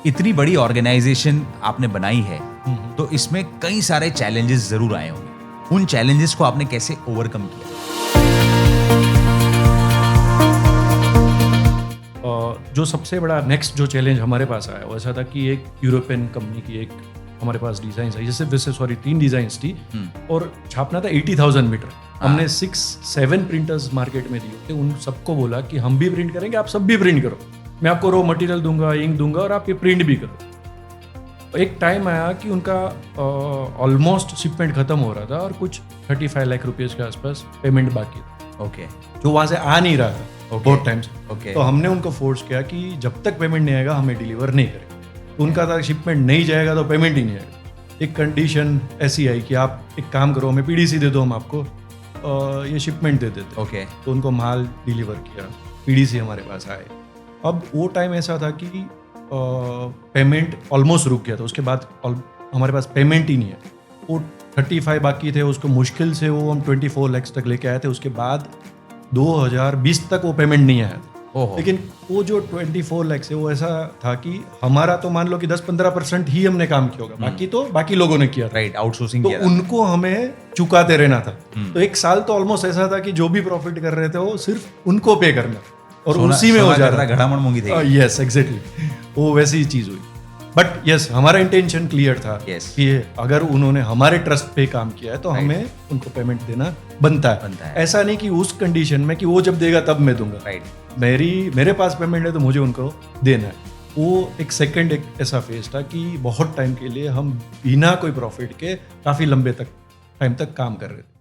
इतनी बड़ी ऑर्गेनाइजेशन आपने बनाई है, तो इसमें कई सारे चैलेंजेस जरूर आए होंगे। उन चैलेंजेस को आपने कैसे ओवरकम किया? जो सबसे बड़ा नेक्स्ट जो चैलेंज हमारे पास आया वो ऐसा था कि एक यूरोपियन कंपनी की एक हमारे पास डिजाइन आई, जैसे 3 डिजाइन्स थी और छापना था 80,000 मीटर। हमने 6-7 प्रिंटर्स मार्केट में दिए थे, उन सबको बोला कि हम भी प्रिंट करेंगे, आप सब भी प्रिंट करो, मैं आपको रॉ मटेरियल दूंगा, इंक दूंगा और आप ये प्रिंट भी करो। एक टाइम आया कि उनका ऑलमोस्ट शिपमेंट खत्म हो रहा था और कुछ 35 लाख रुपीस के आसपास पेमेंट बाकी था। ओके, जो वहां से आ नहीं रहा था बहुत टाइम से। ओके, तो हमने उनको फोर्स किया कि जब तक पेमेंट नहीं आएगा हमें डिलीवर नहीं करेगा। तो उनका था शिपमेंट नहीं जाएगा तो पेमेंट ही नहीं आएगा। एक कंडीशन ऐसी आई कि आप एक काम करो, हमें पीडीसी दे दो, हम आपको ये शिपमेंट दे देते। ओके, तो उनको माल डिलीवर किया, पीडीसी हमारे पास आए। अब वो टाइम ऐसा था कि पेमेंट ऑलमोस्ट रुक गया था, उसके बाद हमारे पास पेमेंट ही नहीं है। वो 35 बाकी थे, उसको मुश्किल से वो हम 24 लाख तक लेके आए थे। उसके बाद 2020 तक वो पेमेंट नहीं आया। लेकिन वो जो 24 लाख है वो ऐसा था कि हमारा तो मान लो कि 10-15% ही हमने काम किया होगा, बाकी तो बाकी लोगों ने किया था। राइट, आउटसोर्सिंग तो किया था। उनको हमें चुकाते रहना था। तो एक साल तो ऑलमोस्ट ऐसा था कि जो भी प्रॉफिट कर रहे थे वो सिर्फ उनको पे करना और उसी में हो जा रहा था। घड़ा मन मूंगी थी। यस, एग्जैक्टली, वो वैसी चीज हुई। बट यस, हमारा इंटेंशन क्लियर था कि अगर उन्होंने हमारे ट्रस्ट पे काम किया है तो हमें उनको पेमेंट देना बनता है। ऐसा नहीं कि उस कंडीशन में कि वो जब देगा तब मैं दूंगा। राइट, मेरे पास पेमेंट है तो मुझे उनको देना है। वो एक ऐसा फेज था कि बहुत टाइम के लिए हम बिना कोई प्रॉफिट के काफी लंबे टाइम तक काम कर रहे थे।